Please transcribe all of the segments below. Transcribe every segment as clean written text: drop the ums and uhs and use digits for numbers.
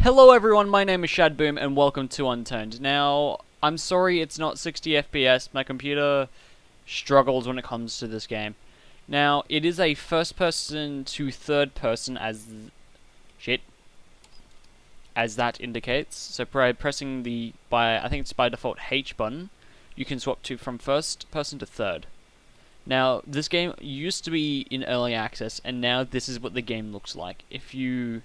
Hello everyone, my name is Shadboom and welcome to Unturned. Now, I'm sorry it's not 60 FPS, my computer struggles when it comes to this game. Now, it is a first person to third person as that indicates. So by pressing I think it's by default H button, you can swap from first person to third. Now, this game used to be in early access and now this is what the game looks like. If you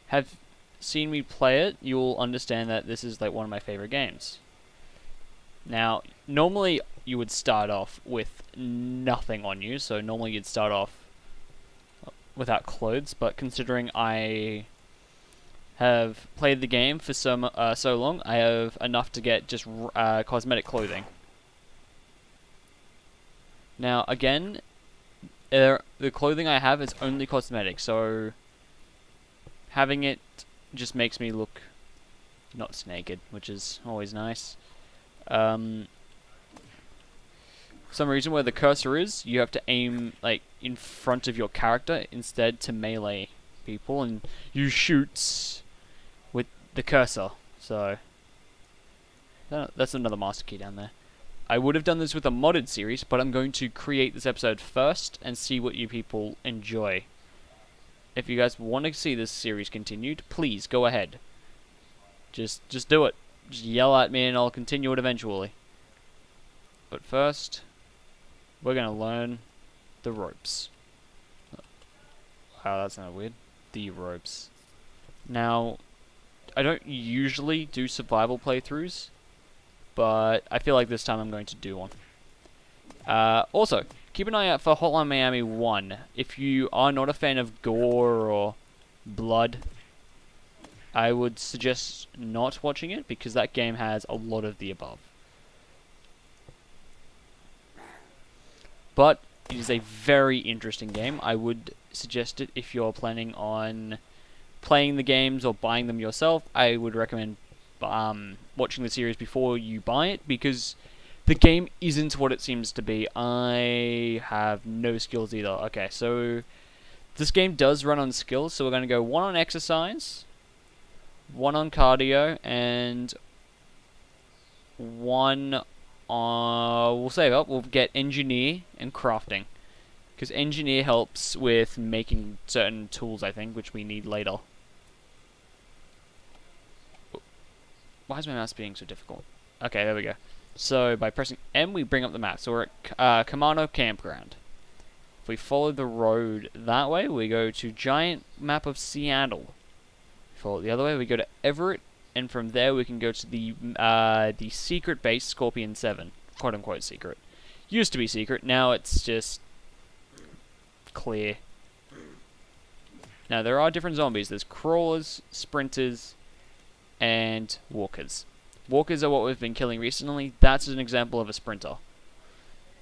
have seen me play it, you'll understand that this is like one of my favorite games. Now, normally you would start off with nothing on you, so normally you'd start off without clothes, but considering I have played the game for so long, I have enough to get just cosmetic clothing. Now, again, the clothing I have is only cosmetic, so having it just makes me look not naked, which is always nice. For some reason, where the cursor is, you have to aim like in front of your character instead to melee people, and you shoot with the cursor. So that's another master key down there. I would have done this with a modded series, but I'm going to create this episode first and see what you people enjoy. If you guys want to see this series continued, please go ahead. Just do it. Just yell at me and I'll continue it eventually. But first, we're going to learn the ropes. Wow, that sounded weird. The ropes. Now, I don't usually do survival playthroughs, but I feel like this time I'm going to do one. Also, keep an eye out for Hotline Miami 1. If you are not a fan of gore or blood, I would suggest not watching it because that game has a lot of the above. But it is a very interesting game. I would suggest it if you're planning on playing the games or buying them yourself. I would recommend watching the series before you buy it because the game isn't what it seems to be. I have no skills either. Okay, so this game does run on skills, so we're going to go one on exercise, one on cardio, and one on... we'll save up. We'll get engineer and crafting. Because engineer helps with making certain tools, I think, which we need later. Why is my mouse being so difficult? Okay, there we go. So, by pressing M, we bring up the map. So, we're at Kamano Campground. If we follow the road that way, we go to giant map of Seattle. Follow it the other way, we go to Everett, and from there we can go to the secret base, Scorpion 7. Quote-unquote secret. Used to be secret, now it's just clear. Now, there are different zombies. There's crawlers, sprinters, and walkers. Walkers are what we've been killing recently. That's an example of a sprinter.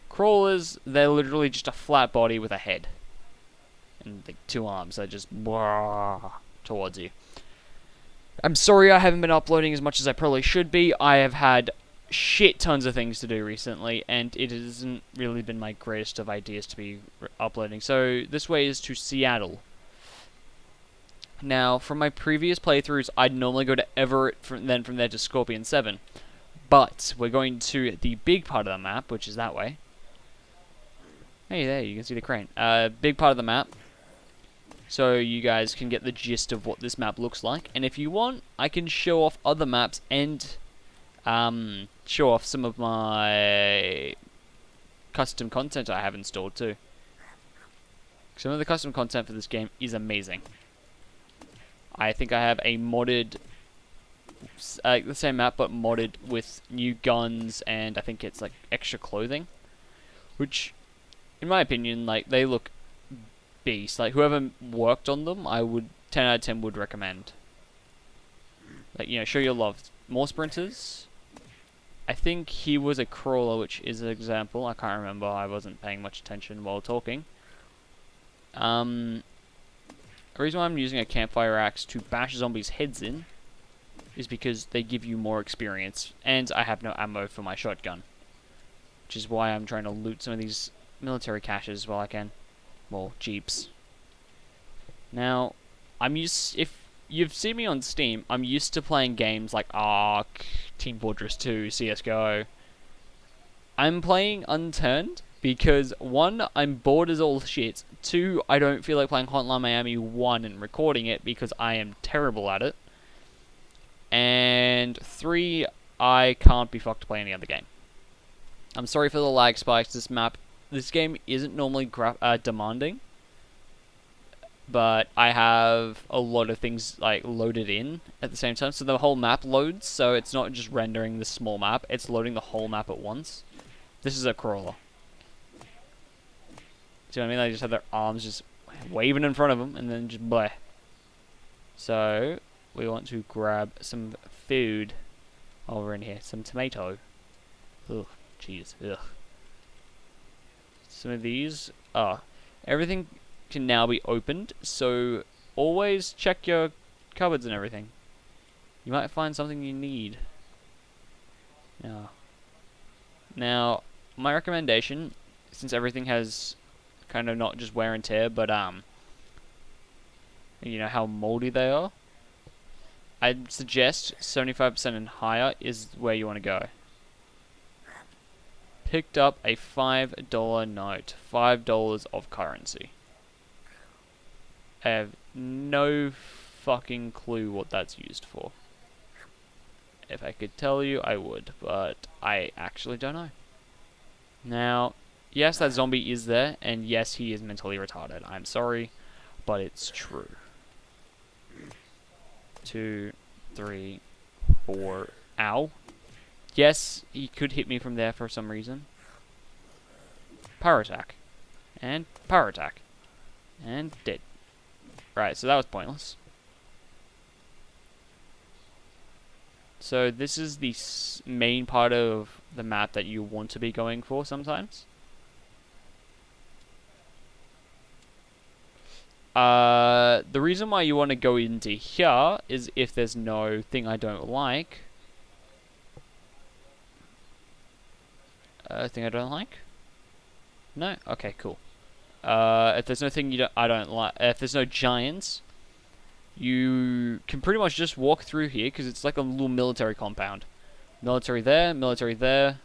Crawlers, they're literally just a flat body with a head. And like 2 arms that just towards you. I'm sorry I haven't been uploading as much as I probably should be. I have had shit tons of things to do recently, and it hasn't really been my greatest of ideas to be uploading. So this way is to Seattle. Now, from my previous playthroughs, I'd normally go to Everett, then from there to Scorpion 7. But, we're going to the big part of the map, which is that way. Hey, there, you can see the crane. Big part of the map. So, you guys can get the gist of what this map looks like. And if you want, I can show off other maps and show off some of my custom content I have installed too. Some of the custom content for this game is amazing. I think I have a modded, the same map, but modded with new guns, and I think it's like extra clothing, which, in my opinion, like they look beast. Like whoever worked on them, I would 10 out of 10 would recommend. Like show your love. More sprinters. I think he was a crawler, which is an example. I can't remember. I wasn't paying much attention while talking. The reason why I'm using a campfire axe to bash zombies' heads in is because they give you more experience, and I have no ammo for my shotgun. Which is why I'm trying to loot some of these military caches while I can. Well, jeeps. Now, if you've seen me on Steam. I'm used to playing games like Ark, Team Fortress 2, CS:GO. I'm playing Unturned because 1, I'm bored as all shit. 2, I don't feel like playing Hotline Miami 1 and recording it because I am terrible at it. And 3, I can't be fucked to play any other game. I'm sorry for the lag spikes. This game isn't normally demanding, but I have a lot of things like loaded in at the same time. So the whole map loads, so it's not just rendering the small map, it's loading the whole map at once. This is a crawler. See what I mean? They just have their arms just waving in front of them and then just bleh. So we want to grab some food over in here. Some tomato. Ugh, jeez. Ugh. Some of these. Everything can now be opened, so always check your cupboards and everything. You might find something you need. Now, my recommendation, since everything has kind of not just wear and tear, but you know how moldy they are, I'd suggest 75% and higher is where you want to go. Picked up a $5 note, $5 of currency. I have no fucking clue what that's used for. If I could tell you, I would, but I actually don't know. Now, yes, that zombie is there, and yes, he is mentally retarded. I'm sorry, but it's true. 2, 3, 4. Ow. Yes, he could hit me from there for some reason. Power attack. And power attack. And dead. Right, so that was pointless. So this is the main part of the map that you want to be going for sometimes. The reason why you want to go into here is if there's no thing I don't like. Thing I don't like? No? Okay, cool. If there's no thing I don't like, if there's no giants, you can pretty much just walk through here because it's like a little military compound. Military there, military there.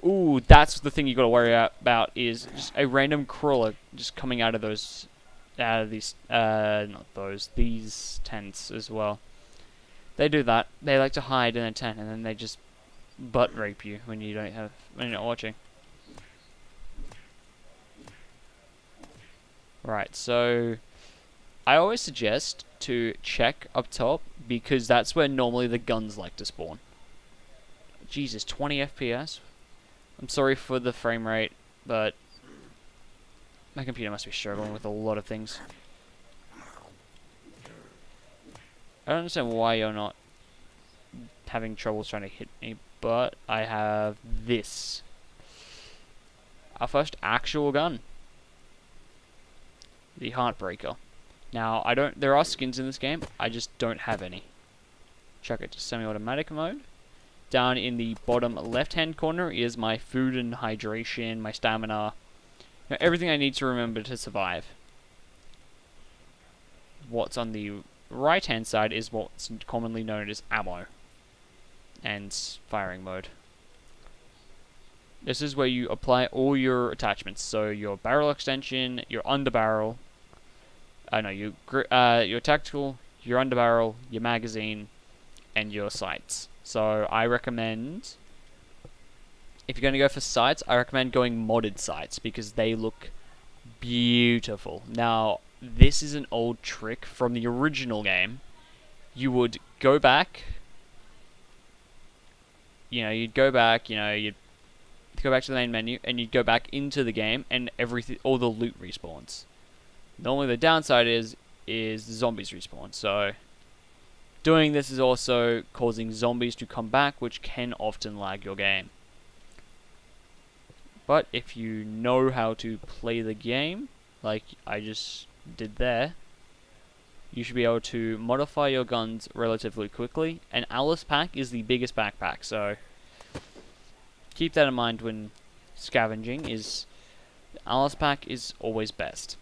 Ooh, that's the thing you got to worry about is just a random crawler just coming out of these tents as well. They do that. They like to hide in a tent and then they just butt rape you when you're not watching. Right, so I always suggest to check up top because that's where normally the guns like to spawn. Jesus, 20 FPS? I'm sorry for the frame rate, but my computer must be struggling with a lot of things. I don't understand why you're not having trouble trying to hit me, but I have this. Our first actual gun. The Heartbreaker. Now, there are skins in this game, I just don't have any. Check it to semi-automatic mode. Down in the bottom left-hand corner is my food and hydration, my stamina, everything I need to remember to survive. What's on the right-hand side is what's commonly known as ammo and firing mode. This is where you apply all your attachments, so your barrel extension, your underbarrel, your tactical, your underbarrel, your magazine, and your sights. So I recommend, if you're going to go for sights, I recommend going modded sights because they look beautiful. Now, this is an old trick from the original game. You would go back, you'd go back to the main menu, and you'd go back into the game, and all the loot respawns. Normally the downside is the zombies respawn, so doing this is also causing zombies to come back, which can often lag your game. But if you know how to play the game, like I just did there, you should be able to modify your guns relatively quickly, and Alice Pack is the biggest backpack, so keep that in mind when scavenging. Alice Pack is always best.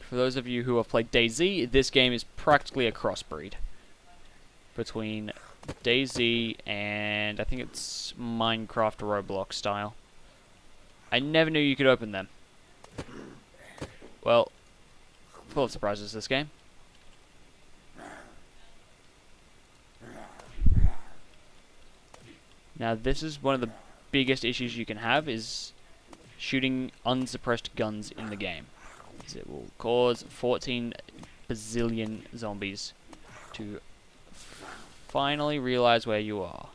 For those of you who have played DayZ, this game is practically a crossbreed between DayZ and I think it's Minecraft Roblox style. I never knew you could open them. Well, full of surprises this game. Now this is one of the biggest issues you can have is shooting unsuppressed guns in the game. It will cause 14 bazillion zombies to finally realize where you are.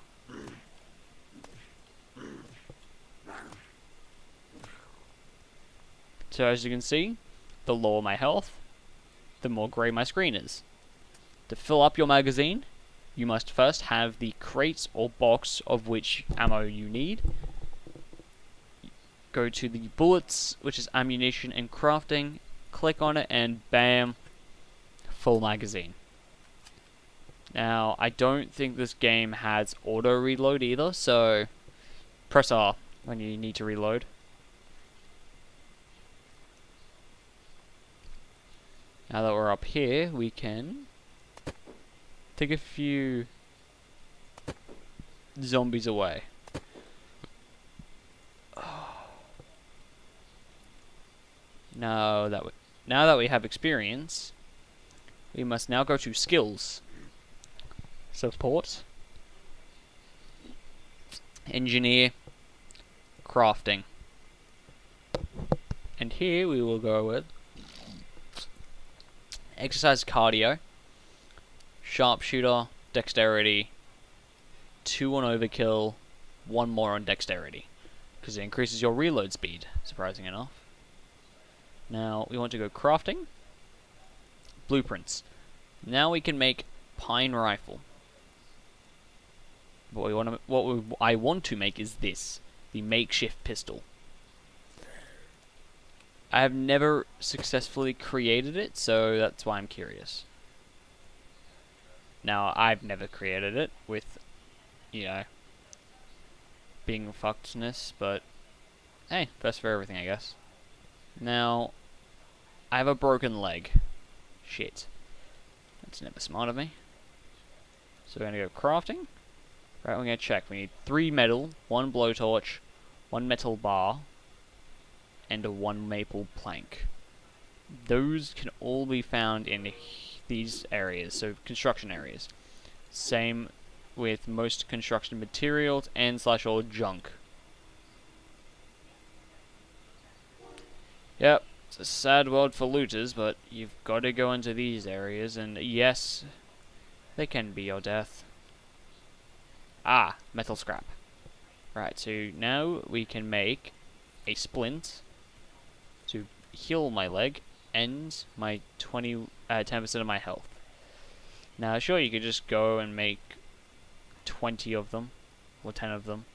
So as you can see, the lower my health, the more grey my screen is. To fill up your magazine, you must first have the crate or box of which ammo you need. Go to the bullets, which is ammunition and crafting, click on it and bam, full magazine. Now, I don't think this game has auto reload either, so press R when you need to reload. Now that we're up here, we can take a few zombies away. Now that we have experience, we must now go to skills. Support, engineer, crafting. And here we will go with exercise cardio, sharpshooter, dexterity, 2 on overkill, 1 more on dexterity. Because it increases your reload speed, surprising enough. Now we want to go crafting, blueprints. Now we can make pine rifle. I want to make is this, the makeshift pistol. I have never successfully created it, so that's why I'm curious. Now, I've never created it with, you know, being fuckedness, but hey, best for everything, I guess. Now, I have a broken leg. Shit. That's never smart of me. So we're going to go crafting. Right, we're going to check. We need 3 metal, 1 blowtorch, 1 metal bar, and a 1 maple plank. Those can all be found in these areas, so construction areas. Same with most construction materials and / all junk. Yep, it's a sad world for looters, but you've got to go into these areas, and yes, they can be your death. Ah, metal scrap. Right, so now we can make a splint to heal my leg and my 10% of my health. Now, sure, you could just go and make 20 of them, or 10 of them,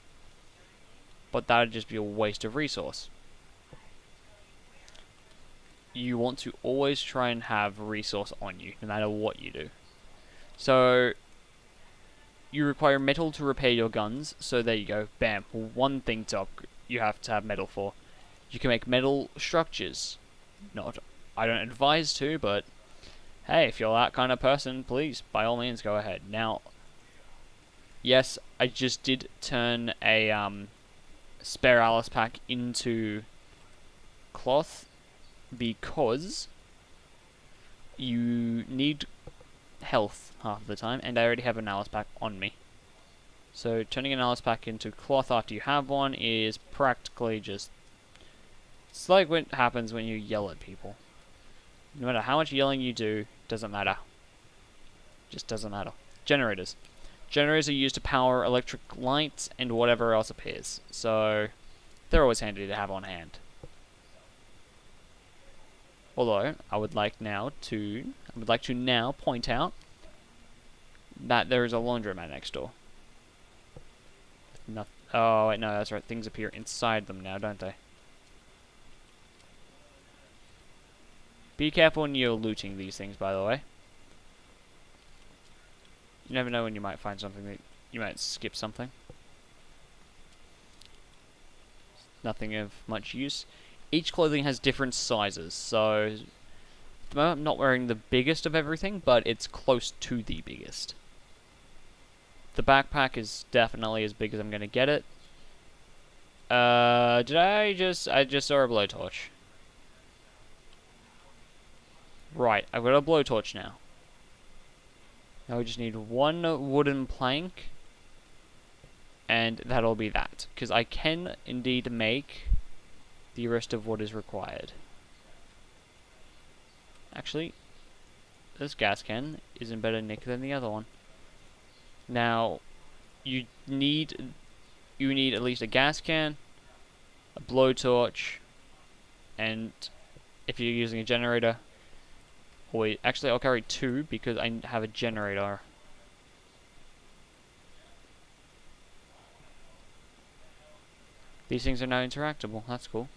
but that would just be a waste of resource. You want to always try and have resource on you, no matter what you do. So, you require metal to repair your guns, so there you go, bam, one thing you have to have metal for. You can make metal structures. I don't advise to, but hey, if you're that kind of person, please, by all means, go ahead. Now, yes, I just did turn a spare Alice pack into cloth because you need health half the time, and I already have an Alice pack on me. So turning an Alice pack into cloth after you have one is practically just... It's like what happens when you yell at people. No matter how much yelling you do, doesn't matter. Just doesn't matter. Generators. Generators are used to power electric lights and whatever else appears. So they're always handy to have on hand. Although I would like to now point out that there is a laundromat next door. Oh wait, no, that's right. Things appear inside them now, don't they? Be careful when you're looting these things, by the way. You never know when you might find something that you might skip something. Nothing of much use. Each clothing has different sizes, so the moment I'm not wearing the biggest of everything, but it's close to the biggest. The backpack is definitely as big as I'm gonna get it. I just saw a blowtorch. Right, I've got a blowtorch now. Now we just need one wooden plank, and that'll be that. Because I can indeed make the rest of what is required. Actually, this gas can is in better nick than the other one. Now, you need at least a gas can, a blowtorch, and if you're using a generator, wait, actually I'll carry 2 because I have a generator. These things are now interactable, that's cool.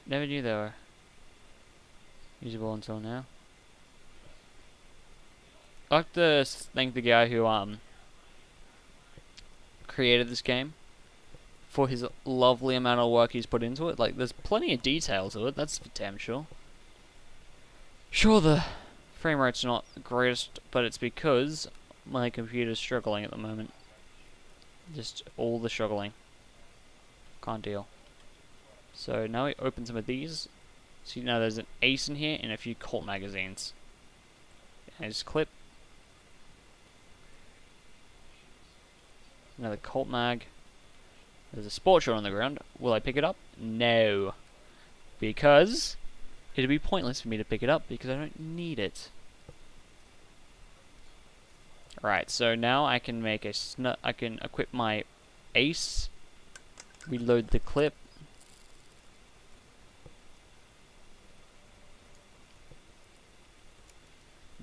Never knew they were usable until now. I'd like to thank the guy who created this game for his lovely amount of work he's put into it. Like, there's plenty of detail to it, that's for damn sure. Sure, the frame rate's not the greatest, but it's because my computer's struggling at the moment. Just all the struggling. Can't deal. So now we open some of these. See, now there's an ace in here and a few Colt magazines. And just clip. Another Colt mag. There's a sport shot on the ground. Will I pick it up? No. Because it'd be pointless for me to pick it up because I don't need it. Right, so now I can make a I can equip my ace. Reload the clip.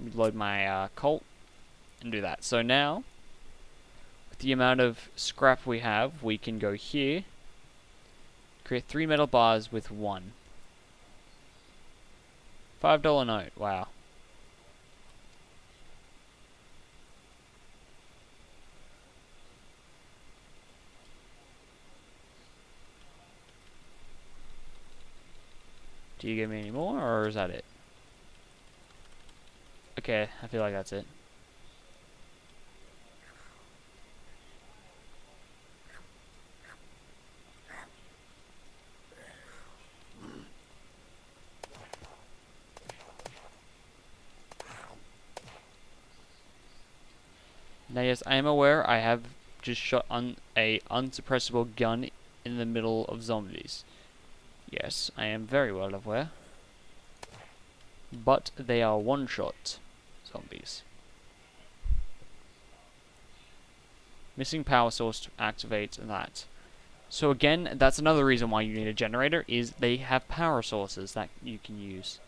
Reload my Colt and do that. So now, with the amount of scrap we have, we can go here, create 3 metal bars with 1. $5 note, wow. Do you give me any more, or is that it? Okay, I feel like that's it. Now yes, I am aware I have just shot on a unsuppressible gun in the middle of zombies. Yes, I am very well aware. But they are one-shot zombies. Missing power source to activate that. So again, that's another reason why you need a generator, is they have power sources that you can use.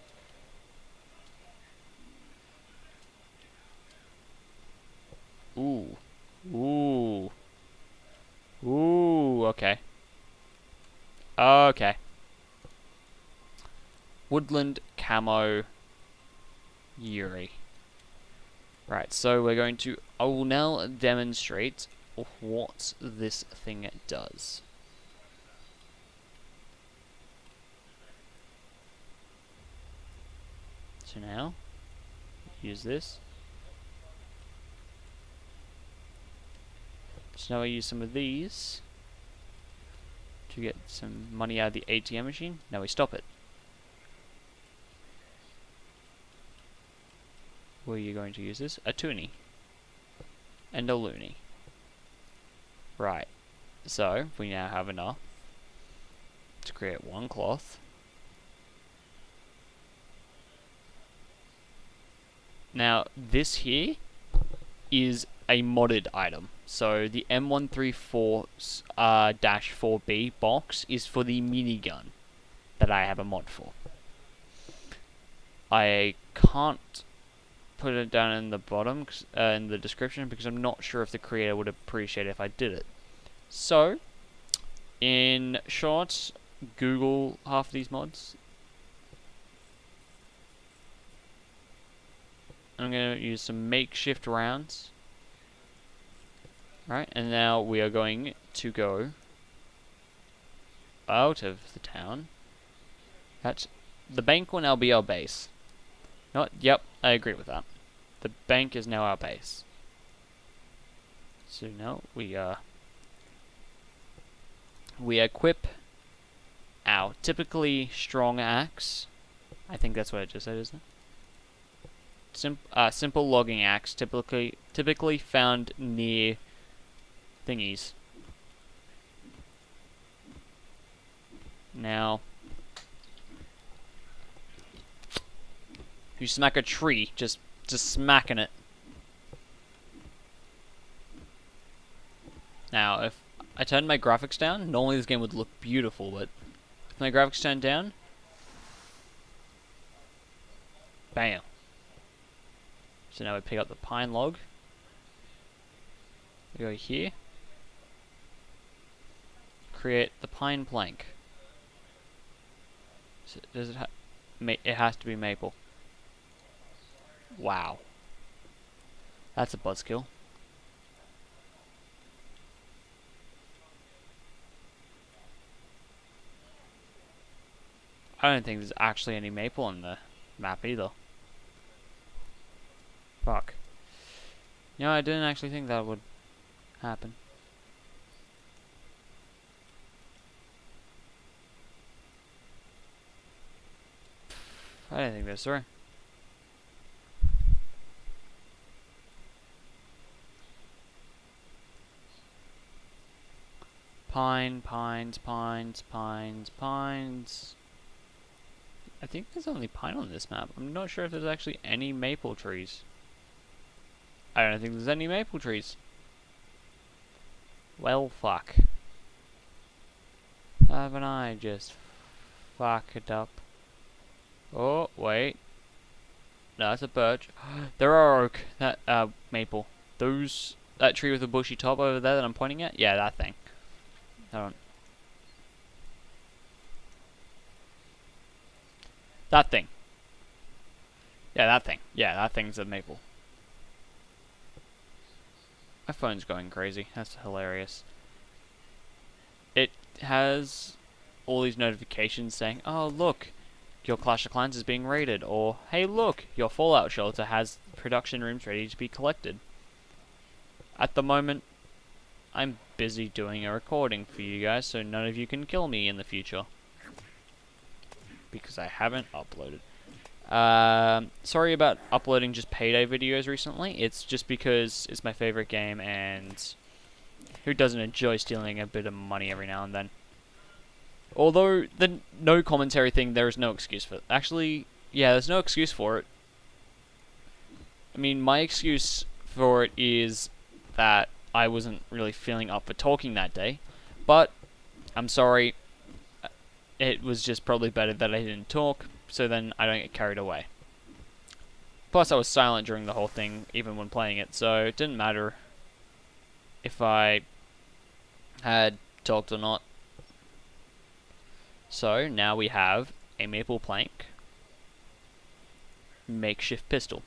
Ooh. Ooh. Ooh, okay. Okay. Woodland camo Yuri. Right, so we're going to... I will now demonstrate what this thing does. So now, use this. So now I use some of these to get some money out of the ATM machine. Now we stop it. Where are you going to use this? A toonie. And a loony. Right. So, we now have enough to create 1 cloth. Now, this here is a modded item. So, the M134-4B box is for the minigun that I have a mod for. I can't put it down in the bottom, in the description, because I'm not sure if the creator would appreciate it if I did it. So, in short, Google half of these mods. I'm going to use some makeshift rounds. Right, and now we are going to go out of the town That's the bank will now be our base. Yep, I agree with that. The bank is now our base. So now we equip our typically strong axe. I think that's what I just said, isn't it? Simple logging axe, typically found near thingies. Now, you smack a tree, just smacking it. Now, if I turned my graphics down, normally this game would look beautiful, but if my graphics turned down, bam. So now we pick up the pine log. We go here. Create the pine plank. So does it it has to be maple. Wow. That's a buzzkill. I don't think there's actually any maple on the map either. Fuck. You know, I didn't actually think that would happen. I didn't think that's right. Pines. I think there's only pine on this map. I'm not sure if there's actually any maple trees. I don't think there's any maple trees. Well, fuck. Haven't I just fucked up? Oh, wait. No, that's a birch. There are oak. That, maple. That tree with the bushy top over there that I'm pointing at? Yeah, that thing. Hold on. That thing. Yeah, that thing. Yeah, that thing's a maple. My phone's going crazy. That's hilarious. It has all these notifications saying, oh, look, your Clash of Clans is being raided, or, hey, look, your Fallout shelter has production rooms ready to be collected. At the moment, I'm busy doing a recording for you guys, so none of you can kill me in the future. Because I haven't uploaded. Sorry about uploading just payday videos recently. It's just because it's my favorite game, and who doesn't enjoy stealing a bit of money every now and then? Although, the no commentary thing, there is no excuse for it. Actually, yeah, there's no excuse for it. I mean, my excuse for it is that I wasn't really feeling up for talking that day. But, I'm sorry, it was just probably better that I didn't talk, so then I don't get carried away. Plus, I was silent during the whole thing, even when playing it, so it didn't matter if I had talked or not. So, now we have a maple plank, makeshift pistol.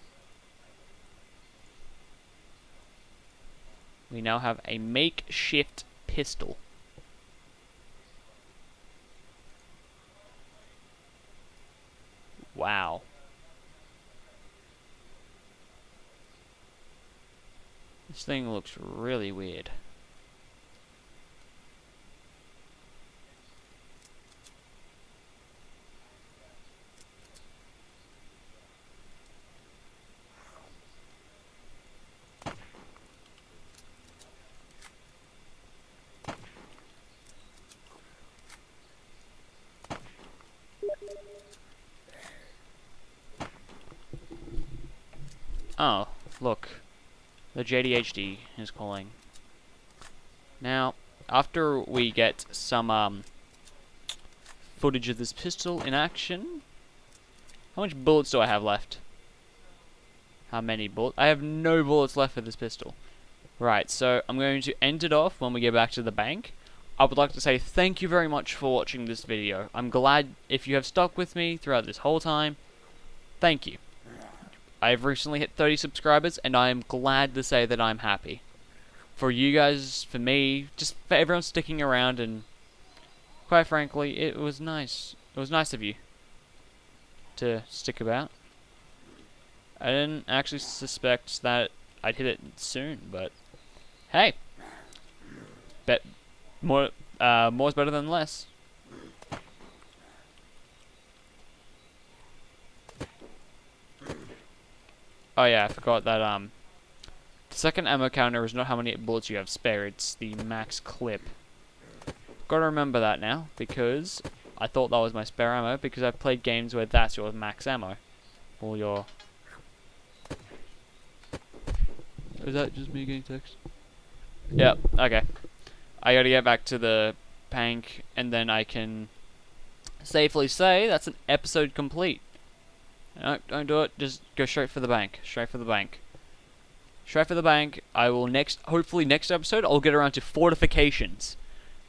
We now have a makeshift pistol. Wow. This thing looks really weird. Oh, look. The JDHD is calling. Now, after we get some footage of this pistol in action, how much bullets do I have left? How many bullets? I have no bullets left for this pistol. Right, so I'm going to end it off when we get back to the bank. I would like to say thank you very much for watching this video. I'm glad if you have stuck with me throughout this whole time. Thank you. I've recently hit 30 subscribers, and I am glad to say that I'm happy. For you guys, for me, just for everyone sticking around, and quite frankly, it was nice. It was nice of you. to stick about. I didn't actually suspect that I'd hit it soon, but hey, more's better than less. Oh yeah, I forgot that the second ammo counter is not how many bullets you have spare, it's the max clip. Gotta remember that now, because I thought that was my spare ammo, because I've played games where that's your max ammo. Or your... Is that just me getting text? Yep, okay. I gotta get back to the bank, and then I can safely say that's an episode complete. No, don't do it, just go straight for the bank. Straight for the bank. Straight for the bank. I will hopefully next episode, I'll get around to fortifications.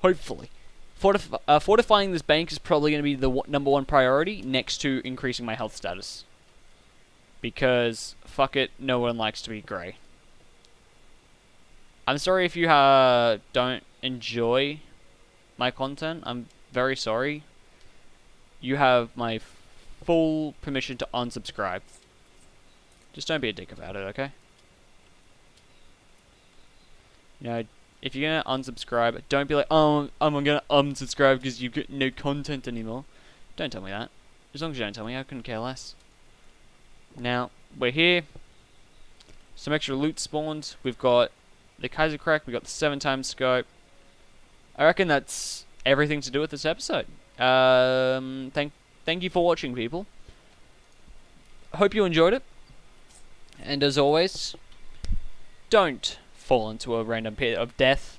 Hopefully. Fortifying this bank is probably going to be the #1 priority next to increasing my health status. Because, fuck it, no one likes to be grey. I'm sorry if you don't enjoy my content. I'm very sorry. You have my full permission to unsubscribe. Just don't be a dick about it, okay? You know, if you're gonna unsubscribe, don't be like, oh, I'm gonna unsubscribe because you get no content anymore. Don't tell me that. As long as you don't tell me, I couldn't care less. Now, we're here. Some extra loot spawned. We've got the Kaiser Crack, we've got the 7x scope. I reckon that's everything to do with this episode. Thank you for watching, people. Hope you enjoyed it. And as always, don't fall into a random pit of death.